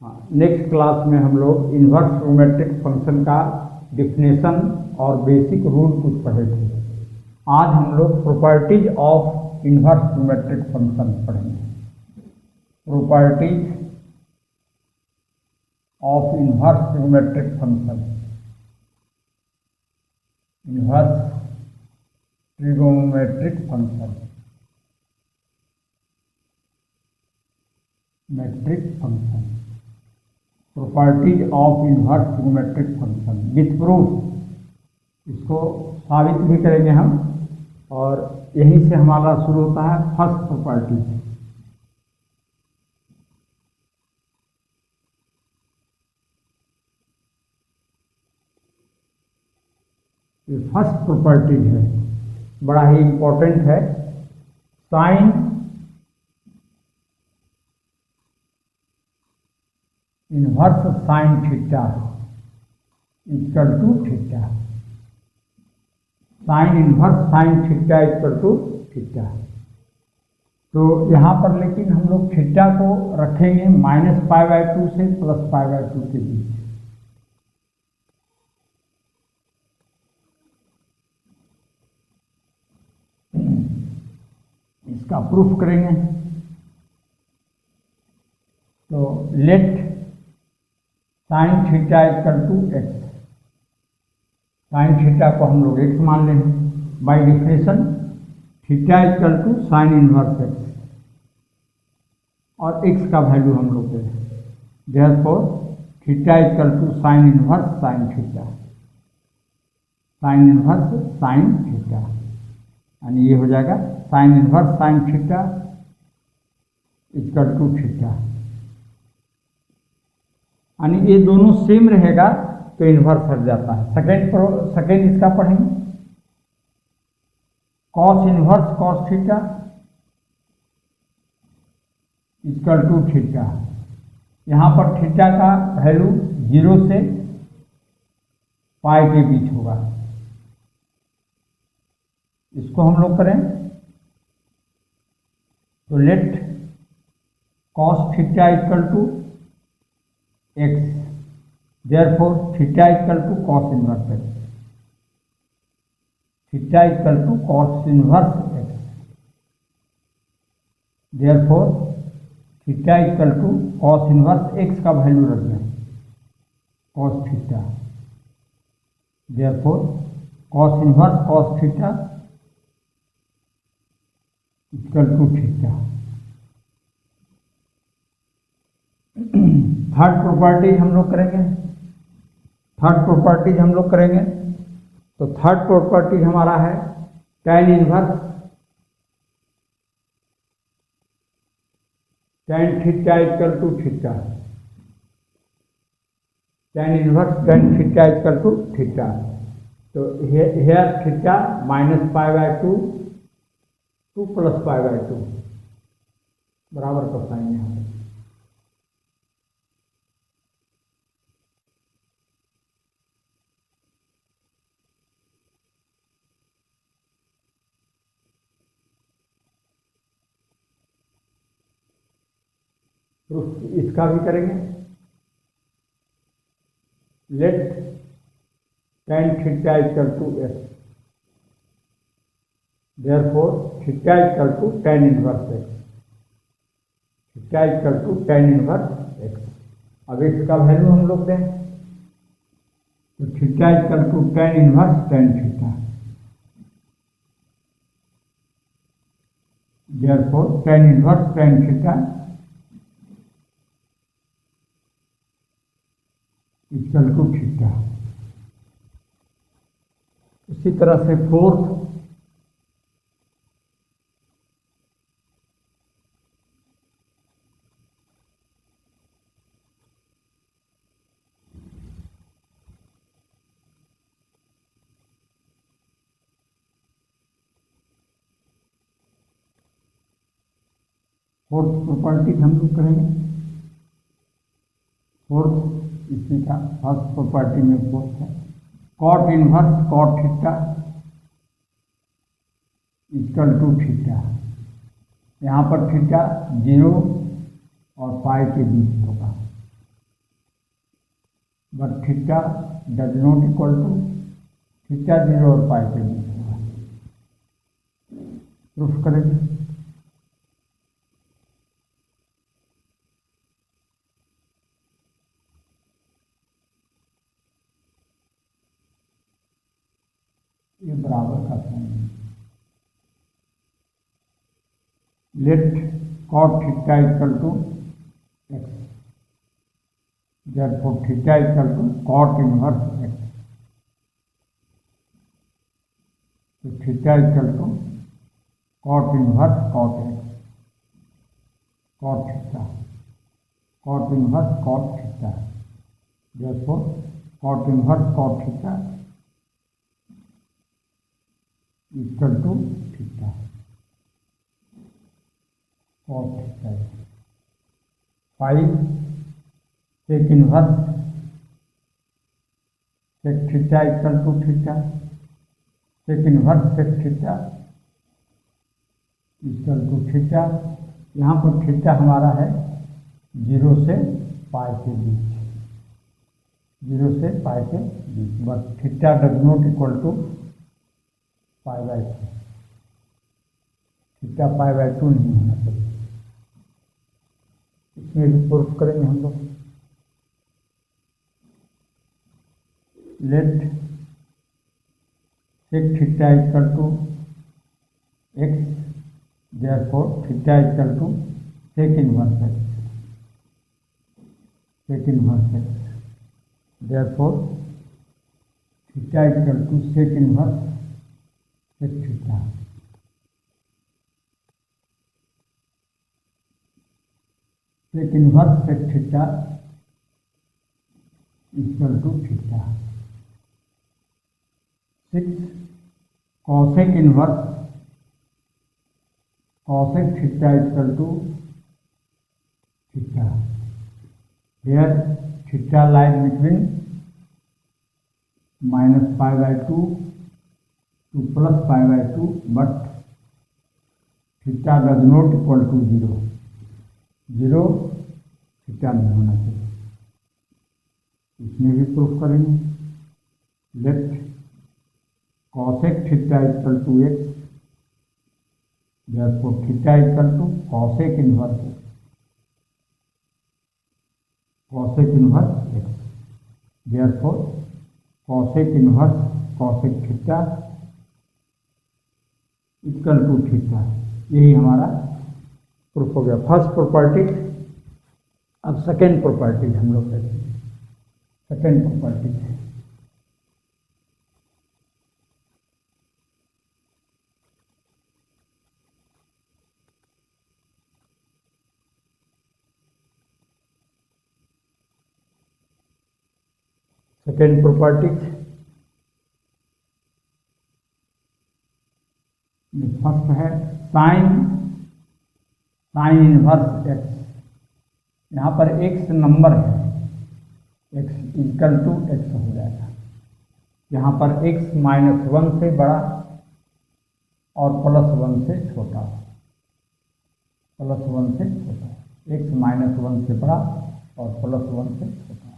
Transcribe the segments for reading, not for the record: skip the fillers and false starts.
हाँ, next class में हम लोग इन्वर्स ट्रिग्नोमेट्रिक फंक्शन का डिफिनेशन और बेसिक रूल कुछ पढ़े थे। आज हम लोग properties of inverse trigonometric function पढ़ेंगे। Properties of inverse trigonometric function, inverse trigonometric function, metric function, properties of inverse trigonometric function with proof. इसको साबित भी करेंगे हम, और यहीं से हमारा शुरू होता है फर्स्ट प्रॉपर्टी। ये फर्स्ट प्रॉपर्टी है, बड़ा ही इंपॉर्टेंट है। Sine inverse sine theta equal to theta, sine inverse sine theta equal to theta. तो यहाँ पर लेकिन हम लोग थीटा को रखेंगे -π/2 से +π/2 के बीच। इसका प्रूफ करेंगे। तो let sine theta equal to x, sine theta को हम लोग एक्स मान लेंगे। By definition theta equal to sine inverse x, और एक्स का वैल्यू हम लोग ले। Therefore theta equal to sine inverse sine theta, sine inverse sine theta, यानी ये हो जाएगा sine inverse sine theta equal to theta. यानी ये दोनों सेम रहेगा तो इन्वर्स हट जाता है। सेकेंड इसका पढ़ेंगे। Cos inverse cos theta equal to theta. यहाँ पर थीटा का वैल्यू 0 से पाई के बीच होगा। इसको हम लोग करें तो let cos theta equal to x, therefore theta equal to cos inverse x, theta equal to cos inverse x, therefore theta equal to cos inverse x का वैल्यू रख दें cos theta, therefore cos inverse cos theta equal to theta. Third properties हम लोग करेंगे। तो third property हमारा है tan inverse tan theta equal to theta, tan inverse tan theta equal to theta. तो हेयर थीटा -π/2 टू +π/2 बराबर का sign यहाँ पर। इसका भी करेंगे। Let tan theta equal to x, therefore theta equal to tan inverse x, theta equal to tan inverse x. अब x का वैल्यू हम लोग दें तो theta equal to tan inverse tan theta, therefore tan inverse tan theta equal to theta. इसी तरह से fourth property हम लोग करेंगे। फोर्थ इसी का फर्स्ट प्रॉपर्टी में फोर्थ है cot inverse cot theta equal to theta. यहाँ पर थीटा 0 और पाई के बीच होगा। But theta does not equal to, theta 0 और पाई के बीच होगा। प्रूफ करेंगे। ये बराबर का साइन है। Let cot theta equal to x, therefore theta equal to cot inverse x, तो theta equal to cot inverse cot x, cot theta, cot inverse cot theta, therefore cot inverse cot theta equal to theta, cot theta. 5 sec inverse sec theta equal to theta, sec inverse sec theta equal to theta. यहाँ पर theta हमारा है 0 से pi के बीच, 0 से pi के बीच, but theta does not equal to π/2, theta π/2 नहीं होना चाहिए। इसमें भी प्रूफ करेंगे हम लोग। Let sec theta equal to x, therefore theta equal to sec inverse x, sec inverse x, therefore theta equal to sec inverse sec theta. sec inverse sec theta equal to theta. 6 cosec inverse cosec theta equal to theta. Here theta lies between -π/2 to +π/2, but theta does not equal to 0, 0 theta नहीं होना चाहिए। इसमें भी proof करेंगे। Let cosec theta equal to x, therefore theta equal to cosec inverse x, cosec inverse x, therefore cosec inverse cosec theta equal to theta. यही हमारा proof हो गया फर्स्ट प्रॉपर्टी। अब सेकेंड प्रॉपर्टी हम लोग देखेंगे। सेकेंड प्रॉपर्टी है second property first है साइन इनवर्स x। यहाँ पर x नंबर है, x इक्वल टू x हो जाएगा। यहाँ पर x -1 से बड़ा और +1 से छोटा, +1 से छोटा, x -1 से बड़ा और +1 से छोटा।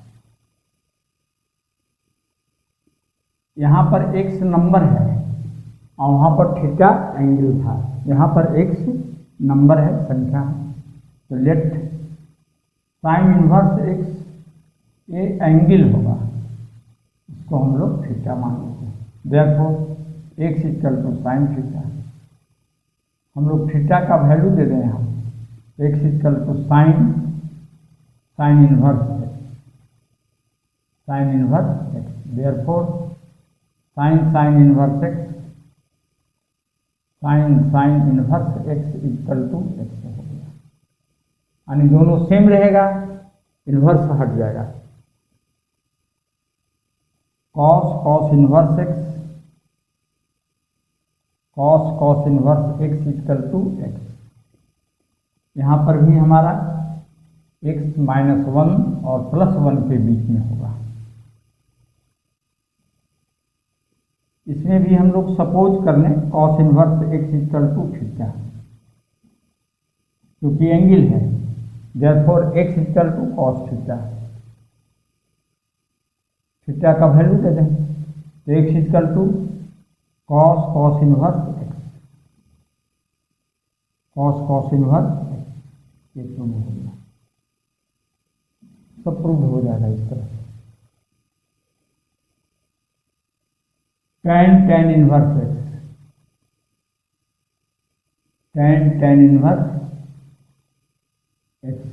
यहाँ पर x नंबर है और वहाँ पर थीटा एंगल था। यहाँ पर x नंबर है, संख्या है, तो लेट साइन इनवर्स x ये एंगल होगा, इसको हम लोग थीटा मान लेते हैं। Therefore x equal to sine theta. हम लोग थीटा का वैल्यू दे दें यहाँ, x equal to sine inverse x, sine inverse x। Therefore sine inverse x, sine inverse x equal to x हो गया। यानी दोनों सेम रहेगा, इनवर्स हट जाएगा। Cos inverse x, cos inverse x equal to x। यहाँ पर भी हमारा x -1 और +1 के बीच में होगा। इसमें भी हम लोग सपोज कर लें cos inverse x equal to theta, क्योंकि एंगल है, therefore x equal to cos theta. Theta का वैल्यू दे दें तो x equal to cos inverse x, cos inverse x, ये प्रूव हो गया, सब प्रूव हो जाएगा इस तरह से। tan inverse x, tan inverse x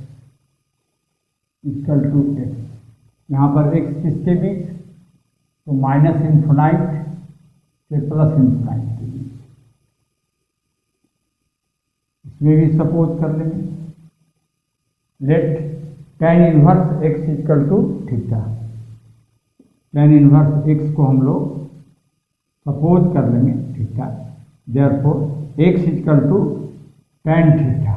equal to x, यहाँ पर एक्स किसके बीच, तो माइनस इन्फिनाइट से प्लस इन्फिनाइट के बीच, इसमें भी सपोज कर लेंगे। Let tan inverse x equal to theta, tan inverse x को हम लोग सपोज कर लेंगे theta, therefore x equal to tan theta,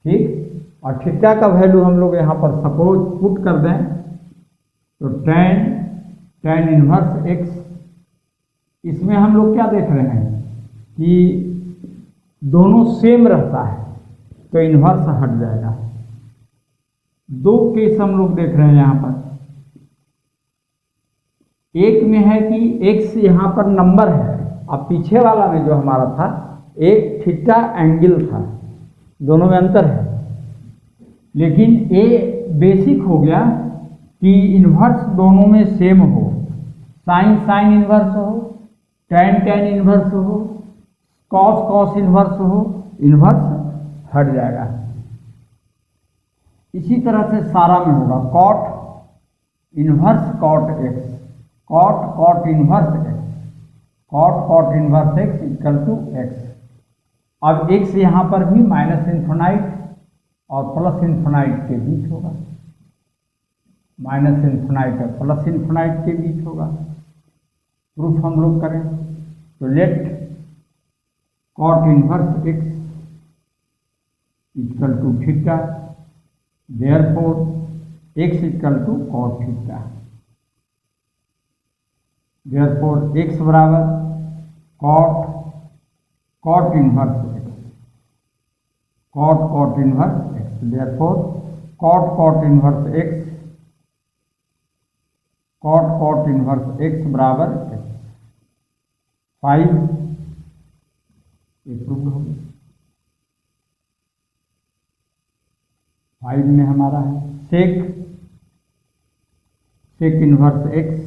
ठीक। और थीटा का वैल्यू हम लोग यहाँ पर सपोज पुट कर दें तो tan इनवर्स एक्स, इसमें हम लोग क्या देख रहे हैं कि दोनों सेम रहता है तो इन्वर्स हट जाएगा। दो केस हम लोग देख रहे हैं यहाँ पर, एक में है कि x यहाँ पर नंबर है, अब पीछे वाला में जो हमारा था एक थीटा एंगल था, दोनों में अंतर है, लेकिन a बेसिक हो गया कि इन्वर्स दोनों में सेम हो, साइन इन्वर्स हो, tan इन्वर्स हो, कॉस इन्वर्स हो, इन्वर्स हट जाएगा। इसी तरह से सारा में होगा cot inverse cot x, cot inverse x, cot inverse x equal to x. अब एक्स यहाँ पर भी माइनस इन्फिनाइट और प्लस इन्फिनाइट के बीच होगा, माइनस इन्फिनाइट और प्लस इन्फिनाइट के बीच होगा। प्रूफ हम लोग करें तो let cot inverse x equal to theta, therefore x equal to cot theta, therefore x बराबर cot inverse x, cot inverse x, therefore cot inverse x, cot inverse x बराबर x, 5 ये प्रूव हो गया। 5 में हमारा है sec inverse x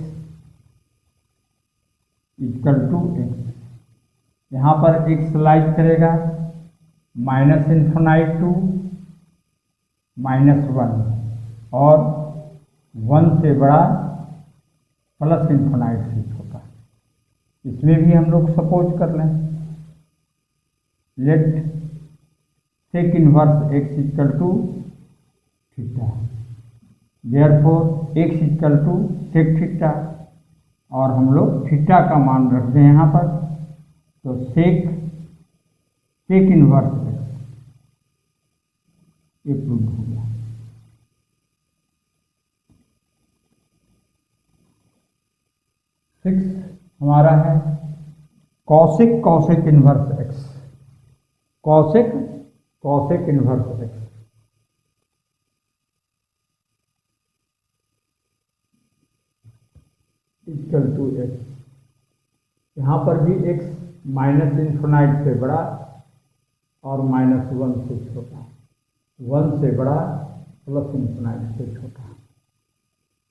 equal to x, यहाँ पर एक्स लाइज करेगा माइनस इन्फिनाइट टू -1 और 1 से बड़ा प्लस इन्फिनाइट से छोटा, इसमें भी हम लोग सपोज कर लें let sec inverse x equal to theta, therefore x equal to sec theta, और हम लोग थीटा का मान रख दें यहाँ पर तो सेक इन्वर्स एक्स, ये प्रूव हो गया। सिक्स हमारा है cosec inverse x, cosec inverse x, equal to x, यहाँ पर भी एक्स माइनस इन्फिनाइट से बड़ा और -1 से छोटा, 1 से बड़ा प्लस इन्फिनाइट से छोटा,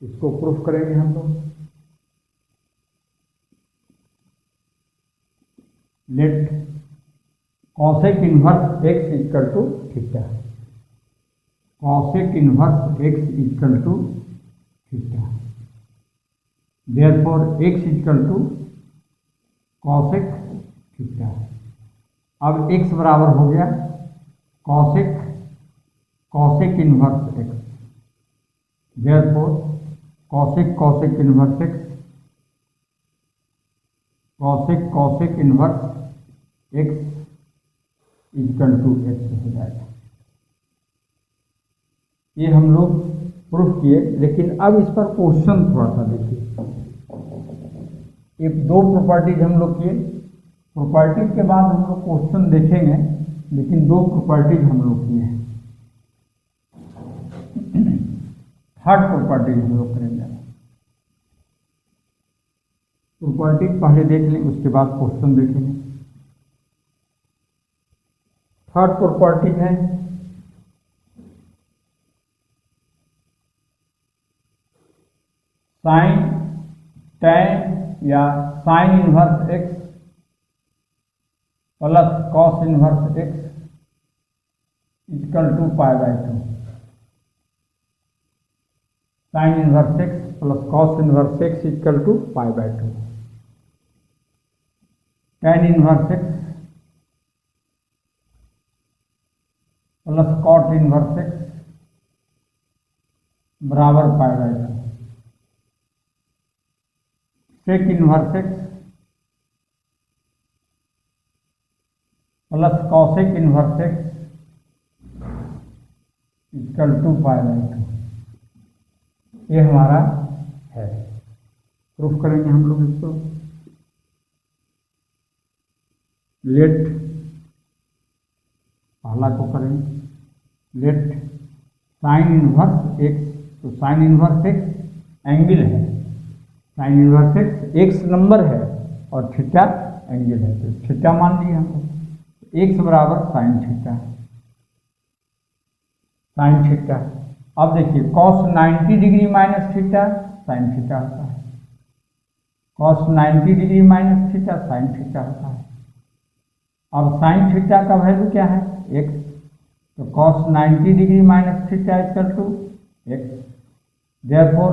इसको प्रूफ करेंगे हम लोग। Let cosec inverse x equal to theta, cosec inverse x equal to theta, therefore x equal to cosec theta. अब एक्स बराबर हो गया cosec inverse x, therefore cosec inverse x, cosec inverse x equal to x हो जाएगा। ये हम लोग proof किए, लेकिन अब इस पर क्वेश्चन थोड़ा सा देखिए। ये 2 प्रॉपर्टीज हम लोग किए, प्रॉपर्टीज के बाद हम लोग क्वेश्चन देखेंगे, लेकिन 2 प्रॉपर्टीज हम लोग किए हैं। थर्ड प्रॉपर्टीज हम लोग करेंगे। प्रॉपर्टी पहले देख लें, उसके बाद क्वेश्चन देखेंगे। थर्ड प्रॉपर्टी है साइन tan या sine inverse x plus cos inverse x equal to π/2। Sine inverse x plus cos inverse x equal to π/2। tan inverse x plus cot inverse x बराबर π/2। Sec inverse x plus cosec inverse x equal to π/2। ये हमारा है। Proof करेंगे हम लोग इसको। Late पहला को करेंगे। लेट साइन इनवर्स x, तो साइन इनवर्स x एंगल है, साइन इनवर्स x नंबर है और थीटा एंगल है, तो थीटा मान लिया हमको। x बराबर साइन थीटा, साइन थीटा। अब देखिए cos 90 degree minus theta sine theta होता है, cos 90 degree minus theta sine theta होता है। अब साइन थीटा का वैल्यू क्या है? x, तो cos 90 degree minus theta equal to x। Therefore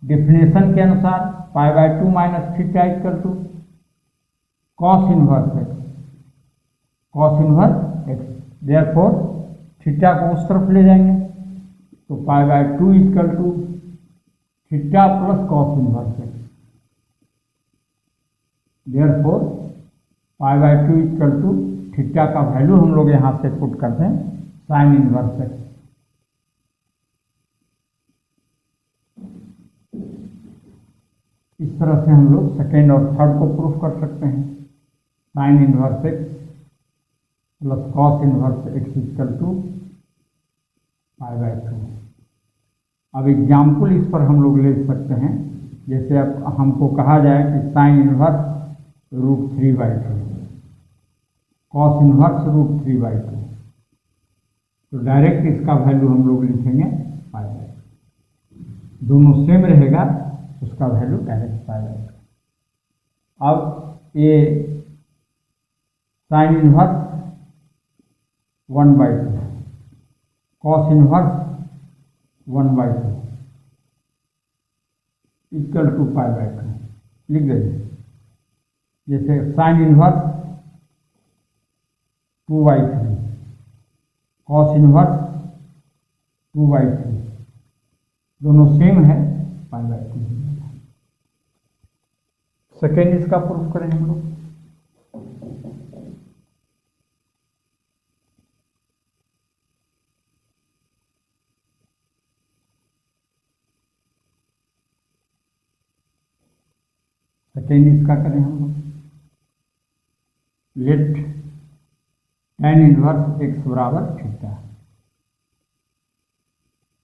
definition के अनुसार π/2 minus theta equal to cos inverse x, cos inverse x। Therefore theta को उस तरफ ले जाएंगे, तो π/2 equal to theta plus cos inverse x। Therefore π/2 equal to theta का value हम लोग यहाँ से पुट करते हैं साइन इनवर्स x। इस तरह से हम लोग सेकेंड और थर्ड को प्रूफ कर सकते हैं। Sine inverse x plus cos inverse x equal to π/2। अब एग्जाम्पल इस पर हम लोग ले सकते हैं। जैसे अब हमको कहा जाए कि साइन इनवर्स √3/2, कॉस इनवर्स √3/2, तो डायरेक्ट इसका वैल्यू हम लोग लिखेंगे π/2। दोनों सेम रहेगा, उसका वैल्यू डायरेक्ट π/2। अब ये sine inverse 1/2, cos inverse 1/2 equal to π/2 लिख देंगे। जैसे साइन इनवर्स 2/3, कॉस इनवर्स 2/3, दोनों सेम है, π/2। सेकेंड इसका प्रूफ करें हम लोग। सेकेंड इसका करें हम लोग। लेट tan इनवर्स x बराबर theta,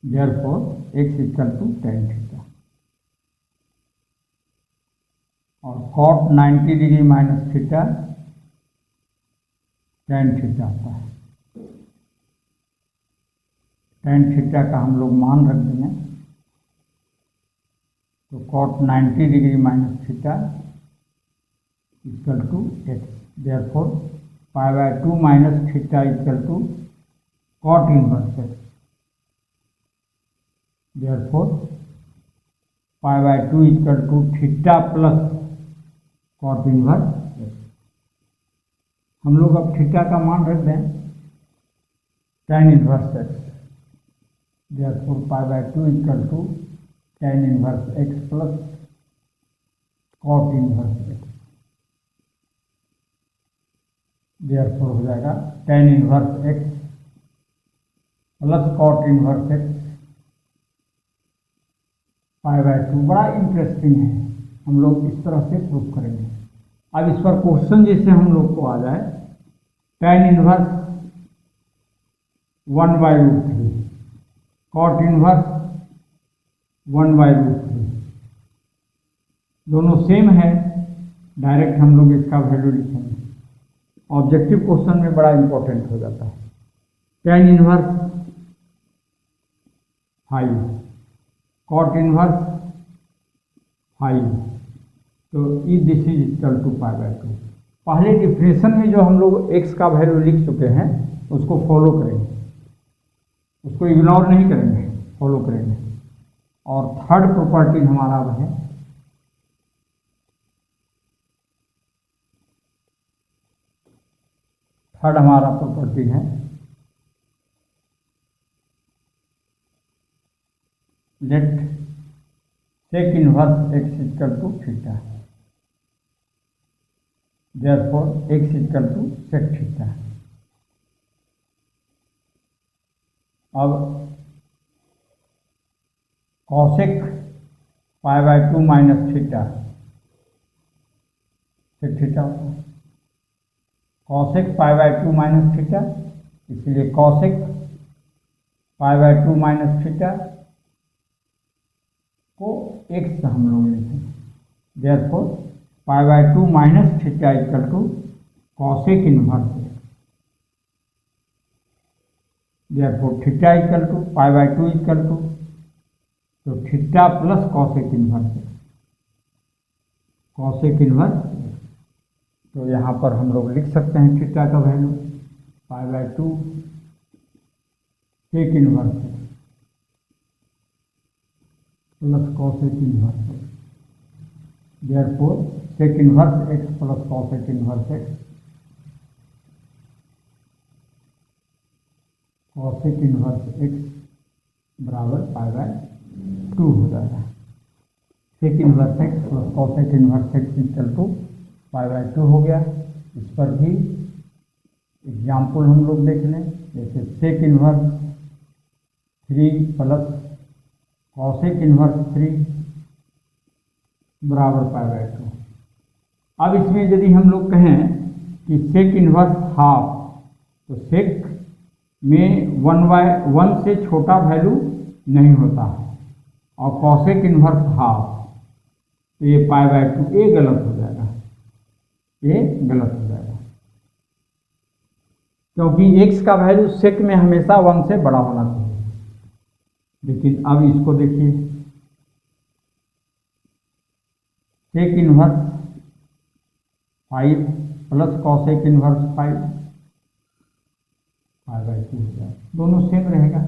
therefore x equal to tan theta, और cot 90 degree minus theta tan theta होता है। tan थीटा का हम लोग मान रख देंगे, तो cot 90 degree minus theta equal to x। Therefore π/2 minus theta equal to cot inverse x। Therefore π/2 equal to theta plus cot inverse x। हम लोग अब थीटा का मान रख दें tan inverse x। Therefore π/2 equal to tan inverse x plus cot inverse x। Therefore हो जाएगा tan inverse x plus cot inverse x π/2। बड़ा इंटरेस्टिंग है, हम लोग इस तरह से प्रूफ करेंगे। अब इस पर क्वेश्चन जैसे हम लोग को आ जाए, tan इनवर्स 1/√3, cot इनवर्स 1/√3, दोनों सेम है, डायरेक्ट हम लोग इसका वैल्यू लिखेंगे। ऑब्जेक्टिव क्वेश्चन में बड़ा इंपॉर्टेंट हो जाता है। tan इनवर्स 5, cot इनवर्स 5, तो दिस इज इक्वल टू π/2। पहले डिफिनेशन में जो हम लोग x का वैल्यू लिख चुके हैं उसको फॉलो करेंगे, उसको इग्नोर नहीं करेंगे, फॉलो करेंगे। और थर्ड प्रॉपर्टी हमारा है थर्ड हमारा प्रॉपर्टी है let sec inverse x equal to theta, therefore x equal to sec theta. अब cosec π/2 minus theta sec theta होता है। cosec π/2 माइनस थीटा, इसलिए cosec π/2 माइनस थीटा को x हम लोग लिखेंगे, therefore π/2 minus theta equal to cosec inverse x, therefore theta equal to π/2 equal to, तो theta plus cosec inverse x, cosec inverse x। तो यहाँ पर हम लोग लिख सकते हैं थीटा का value π/2 sec inverse x plus cosec inverse x, therefore sec inverse x plus cosec inverse x, cosec inverse x बराबर π/2 हो जाएगा। sec inverse x plus cosec inverse x equal to π/2 हो गया। इस पर भी एग्जाम्पल हम लोग देख लें, जैसे sec inverse 3 plus cosec inverse 3 बराबर π/2। अब इसमें यदि हम लोग कहें कि sec इनवर्स हाफ, तो sec में 1/1 से छोटा वैल्यू नहीं होता है, और cosec इनवर्स हाफ, तो ये π/2, ये गलत हो जाएगा, ये गलत हो जाएगा, क्योंकि x का वैल्यू sec में हमेशा 1 से बड़ा होना चाहिए। लेकिन अब इसको देखिए, sec inverse 5 plus cosec inverse 5 π/2 हो जाएगा, दोनों सेम रहेगा,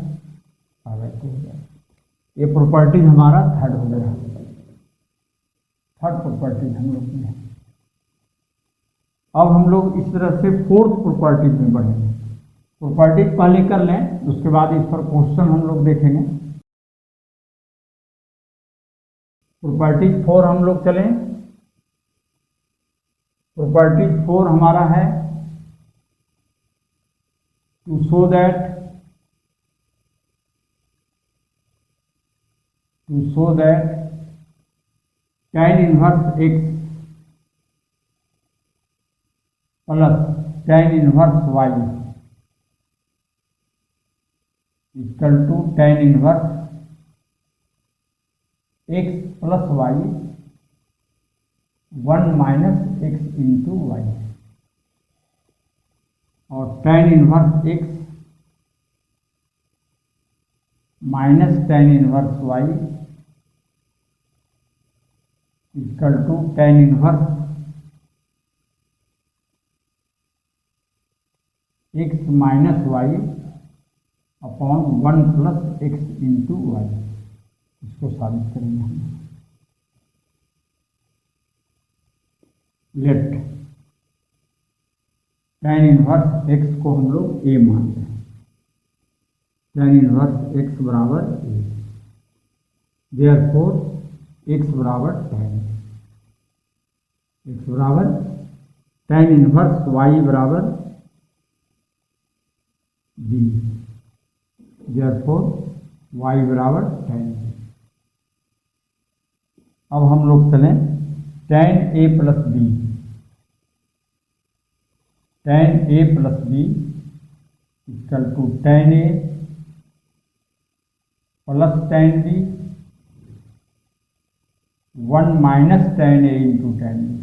π/2 हो जाएगा। ये प्रॉपर्टी हमारा थर्ड हो गया, थर्ड प्रॉपर्टी हम लोग ने। अब हम लोग इस तरह से फोर्थ प्रॉपर्टी में बढ़ेंगे। प्रॉपर्टी पहले कर लें, उसके बाद इस पर क्वेश्चन हम लोग देखेंगे। प्रॉपर्टी 4 हम लोग चलें। प्रॉपर्टी 4 हमारा है to show that tan inverse x plus tan inverse y equal to tan inverse x plus y 1 minus x into y, और tan inverse x minus tan inverse y equal to tan inverse x minus y upon 1 plus x into y. इसको साबित करेंगे हम। Late tan inverse x को हम लोग a मानते हैं, tan इनवर्स x बराबर a, देयरफॉर x बराबर tan इनवर्स y बराबर b, देयरफॉर y बराबर tan b। अब हम लोग चलें tan a plus b, tan a plus b equal to tan a plus tan b 1 minus tan A into tan B.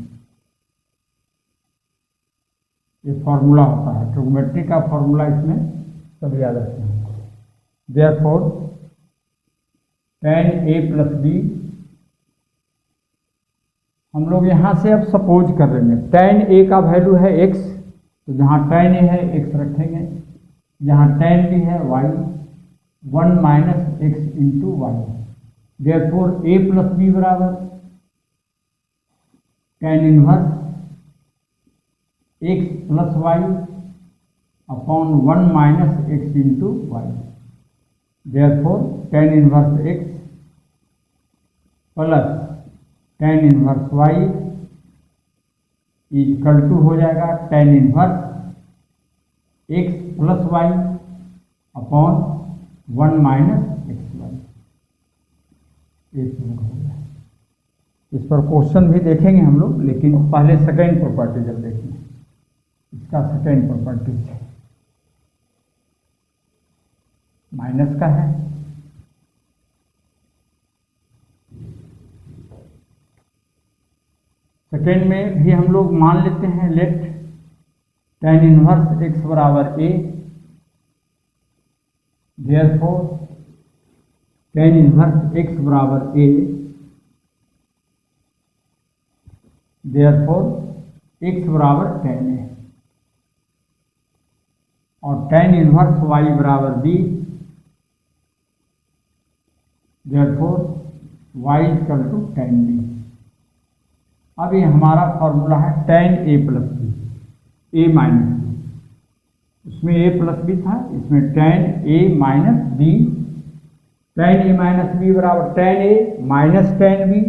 ये formula होता है, ट्रिग्नोमेट्री का फॉर्मूला इसमें सब याद रखते हैं। Therefore ten a plus B, हम लोग यहाँ से अब सपोज कर रहे हैं टेन ए का वैल्यू है x, तो जहाँ टेन ए है x रखेंगे, जहाँ टेन बी है y, 1 minus x into y. Therefore a plus B बराबर tan inverse x plus Y upon 1 minus x into y. Therefore tan inverse x plus tan inverse Y equal to हो जाएगा tan inverse x plus Y upon 1 minus x y. हो गया। इस पर question भी देखेंगे हम लोग, लेकिन पहले सेकेंड प्रॉपर्टी जब देखेंगे, इसका सेकेंड प्रॉपर्टी है माइनस का है। सेकेंड में भी हम लोग मान लेते हैं लेट टेन इनवर्स एक्स बराबर ए। देयरफॉर टेन इनवर्स एक्स बराबर ए, देयरफॉर एक्स बराबर टेन ए, और टेन इनवर्स वाई बराबर b. Therefore y equal to tan b. अब ये हमारा फॉर्मूला है tan a plus b, a minus b. उसमें ए प्लस बी था, इसमें tan a minus b. Tan a minus b बराबर tan a minus tan b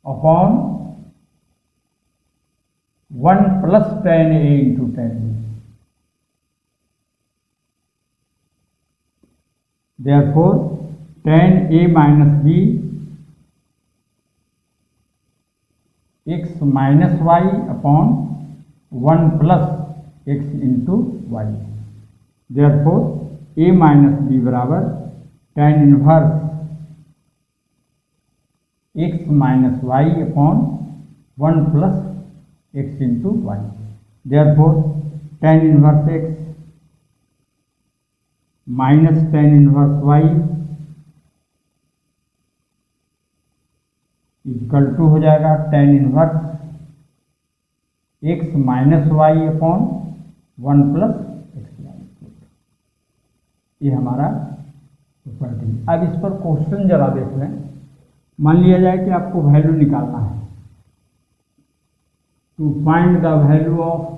upon 1 plus tan A into tan b. Therefore ten a minus b x minus y upon 1 plus x into y. Therefore a minus b बराबर tan inverse x minus y upon 1 plus x into y. Therefore tan inverse x minus tan inverse Y equal to हो जाएगा tan inverse x minus y upon 1 plus x y. ये हमारा property. अब इस पर question जरा देख लें। मान लिया जाए कि आपको वैल्यू निकालना है, to find the value of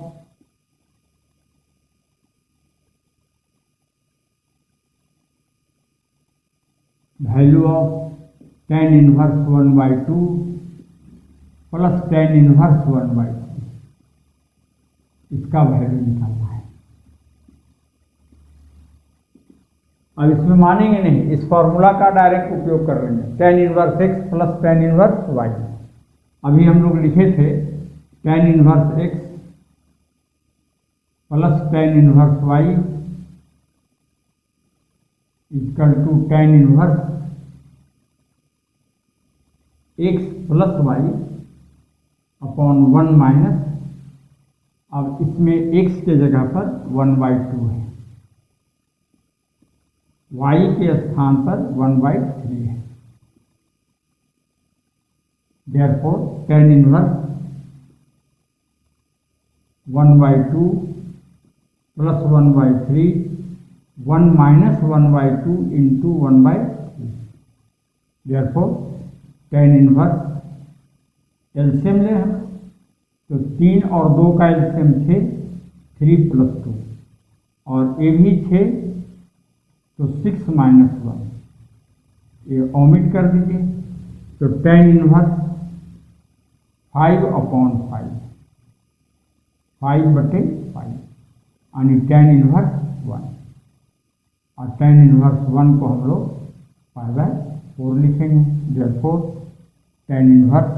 tan inverse 1/2 plus tan inverse 1/3, इसका वैल्यू निकालना है। अब इसमें मानेंगे नहीं, इस फॉर्मूला का डायरेक्ट उपयोग कर लेंगे, tan inverse x plus tan inverse Y. अभी हम लोग लिखे थे tan inverse x plus tan inverse Y equal to tan inverse x plus Y upon 1 minus, अब इसमें x के जगह पर 1/2 है, y के स्थान पर 1/3 है। Therefore tan inverse 1/2 plus 1/3, 1 minus 1/2 into 1/3। Therefore tan inverse LCM ले हम, तो 3 और 2 का एलसीएम 6, 3 प्लस 2, और ए भी 6, तो 6 माइनस 1, ये ओमिट कर दीजिए, तो टेन इनवर्स 5 अपॉन 5, 5/5 यानी टेन इनवर्स 1, और टेन इनवर्स 1 को हम लोग 5/4 लिखेंगे। Therefore tan inverse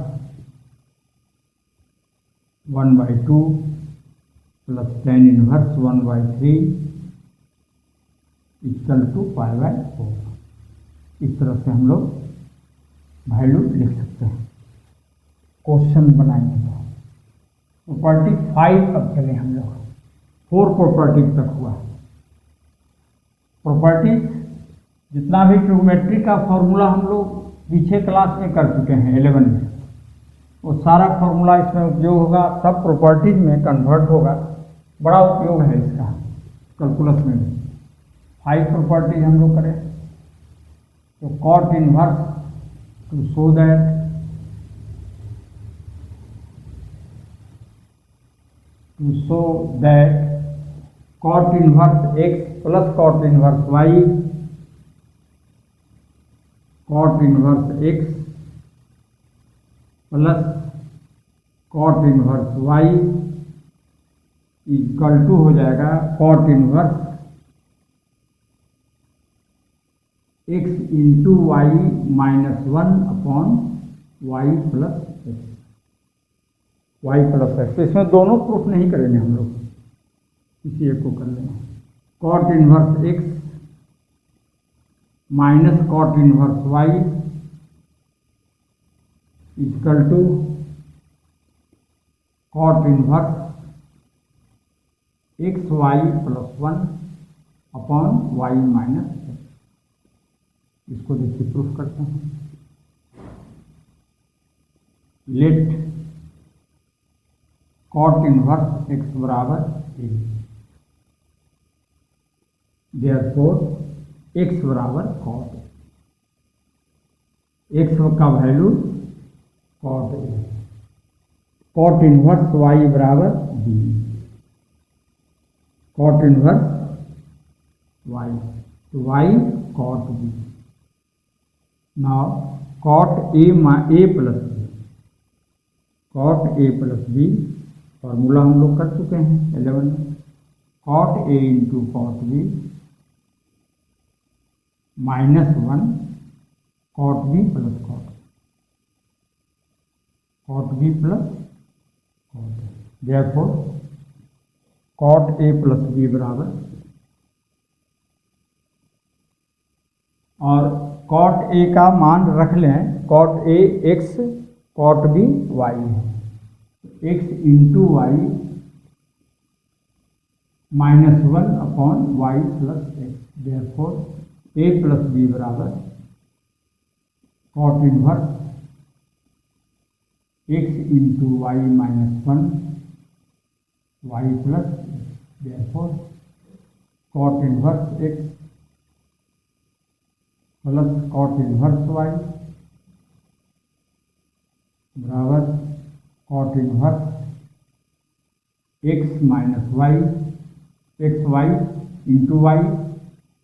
1/2 plus tan inverse 1/3 equal to 5/4। इस तरह से हम लोग वैल्यू लिख सकते हैं। क्वेश्चन बनाएंगे तो प्रॉपर्टी 5 अब चले हम लोग, 4 प्रॉपर्टी तक हुआ। प्रॉपर्टी जितना भी ट्रिग्नोमेट्री का फॉर्मूला हम लोग पीछे क्लास में कर चुके हैं 11 में, वो सारा फॉर्मूला इसमें उपयोग होगा, सब प्रॉपर्टीज में कन्वर्ट होगा। बड़ा उपयोग है इसका कैलकुलस में भी। 5 प्रॉपर्टीज हम लोग करें तो cot inverse to show that cot inverse x plus cot inverse y, cot inverse x plus cot inverse y equal to हो जाएगा cot inverse x into Y minus 1 upon Y plus x, Y plus X. तो इसमें दोनों proof नहीं करेंगे हम लोग, किसी एक को कर लेंगे। Cot inverse x minus cot inverse Y equal to cot inverse X Y plus 1 upon Y minus X. इसको देखिए प्रूफ करते हैं। लेट कॉट इनवर्स एक्स बराबर ए, देयरफॉर एक्स बराबर कॉट, एक्स का value cot A, cot inverse Y बराबर B, cot inverse Y तो Y cot B. Now cot A plus B, cot A plus B formula हम लोग कर चुके हैं 11 में। Cot A into cot B minus 1 cot B plus cot B plus cot, therefore cot A plus B बराबर, और cot A का मान रख लें, cot a x cot b y है, x into Y minus 1 upon Y plus x, therefore a plus B बराबर cot inverse x into Y minus 1 y plus x, therefore cot inverse x plus cot inverse Y बराबर cot inverse x minus y, x y into Y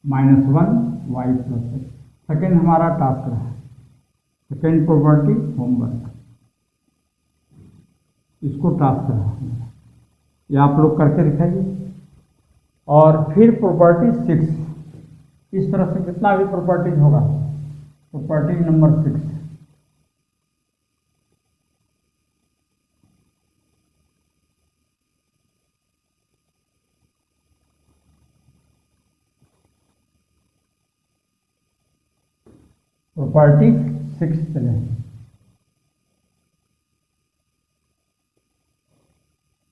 minus 1 y plus x. Second हमारा task रहा, second property homework, इसको task रहा, ये आप लोग करके दिखाइए। और फिर प्रॉपर्टी 6, इस तरह से जितना भी प्रॉपर्टीज होगा, प्रॉपर्टी नंबर 6 प्रॉपर्टी 6 चले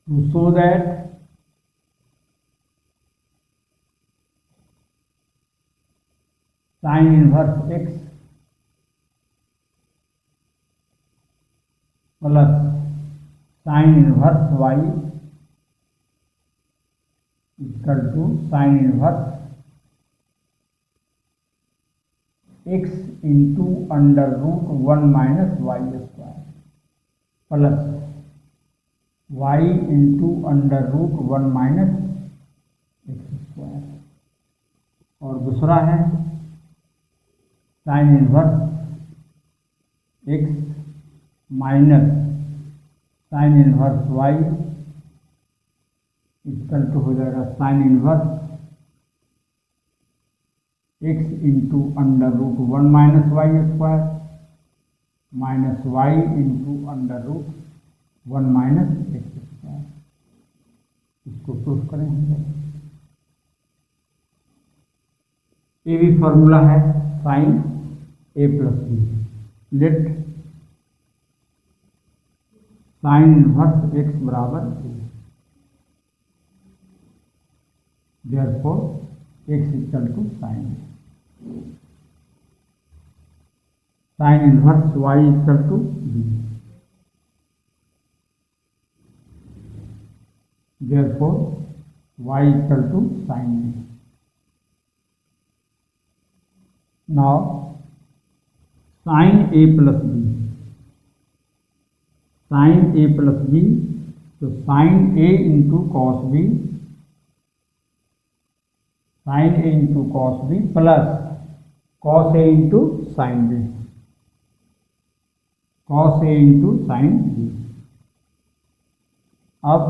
to show that sine inverse x plus sine inverse Y equal to sine inverse x into under root 1 minus Y square plus Y into under root 1 minus x square, और दूसरा है sine inverse x minus sine inverse Y equal to हो जाएगा sine inverse x into under root 1 minus Y square minus Y into under root 1 minus x square. इसको proof करें हम लोग। ये भी फॉर्मूला है sine a plus b. Let sine inverse x बराबर ए, therefore x equal to sine a. Sine inverse Y equal to b, therefore y equal to sine a. Now sine a plus b, sine a plus b, तो sine a into cos b, sine a into cos b plus cos a into sine b, cos a into sine b. अब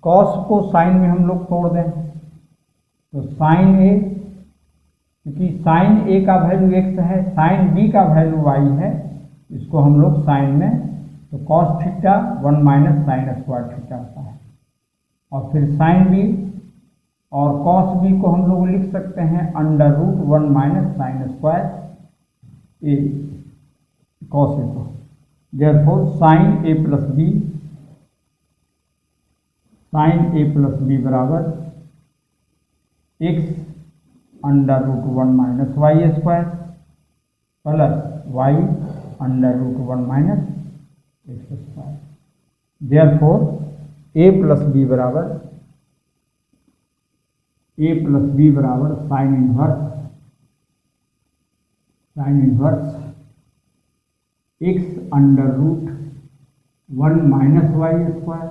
cos को sign में हम लोग तोड़ दें, तो sine ए, क्योंकि साइन ए का वैल्यू एक्स है, साइन बी का वैल्यू वाई है, इसको हम लोग साइन में, तो cos theta 1 minus sine square theta होता है। और फिर साइन बी और कॉस बी को हम लोग लिख सकते हैं under root 1 minus sine square a cos a को। Therefore sine a plus b, sine a plus B बराबर x under root 1 minus Y square plus y under root 1 minus x square. Therefore a plus B बराबर, a plus B बराबर sine inverse, sine inverse x under root 1 minus Y square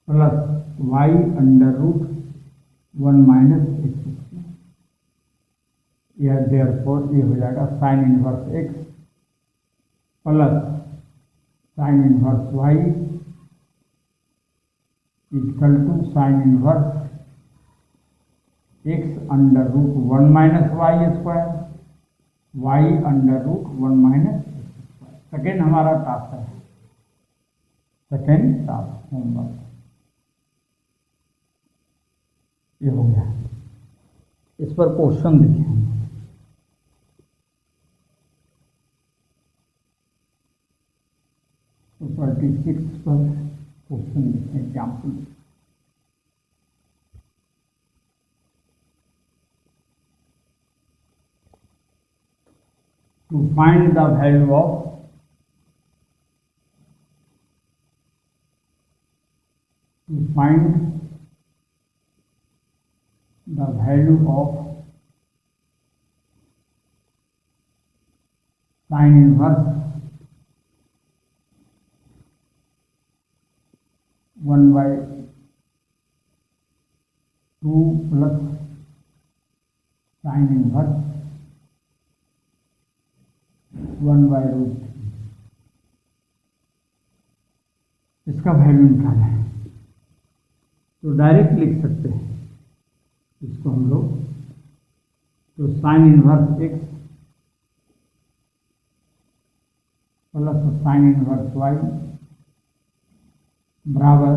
plus y under root 1 minus x square. यह therefore ये हो जाएगा sine inverse x plus sine inverse Y equal to sine inverse x under root 1 minus Y square, y under root 1 minus x square. Second हमारा task है, second task homework ये हो गया। इस पर क्वेश्चन देखिए हम, तो 36 पर क्वेश्चन देखें example. To find the value of, to find the value of sin inverse 1 by 2 plus sin inverse 1 by root 3, इसका वैल्यू निकालना है। तो डायरेक्ट लिख सकते हैं इसको हम लोग, तो sine inverse x plus sine inverse Y बराबर,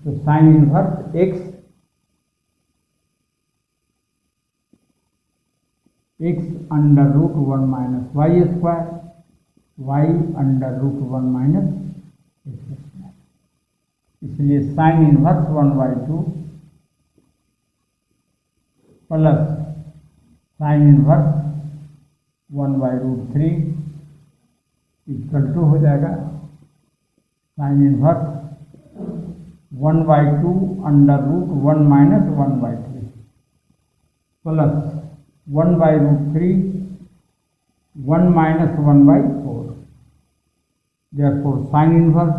तो sine inverse x, x under root 1 minus Y square, y under root 1 minus x square. इसलिए sine inverse 1/2 plus sine inverse 1/√3 equal to हो जाएगा sine inverse 1/2 under root 1 minus 1/3 plus 1/√3 1 minus 1/4। Therefore sine inverse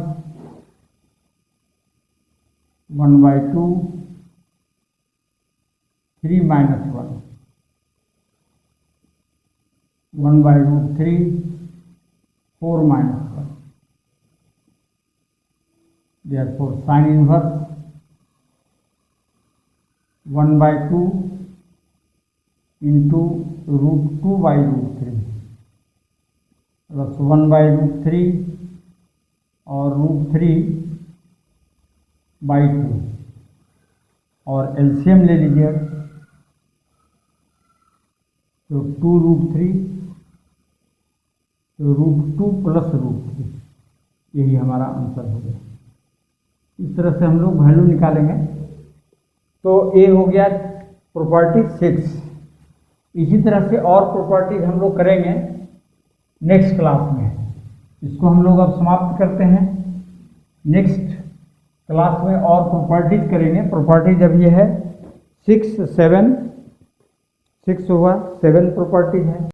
1/2 3 minus 1, 1/√3 4 minus 1। Therefore sine inverse 1/2 into root 2/√3 plus 1/√3 और √3/2 और LCM ले लीजिए, तो 2√3 तो √2 + √3, यही हमारा आंसर हो गया। इस तरह से हम लोग वैल्यू निकालेंगे। तो ये हो गया प्रॉपर्टी 6। इसी तरह से और प्रॉपर्टीज हम लोग करेंगे नेक्स्ट क्लास में। इसको हम लोग अब समाप्त करते हैं। नेक्स्ट क्लास में और प्रॉपर्टीज करेंगे। प्रॉपर्टीज अब ये है 6 7 6 हुआ, 7 प्रॉपर्टीज है।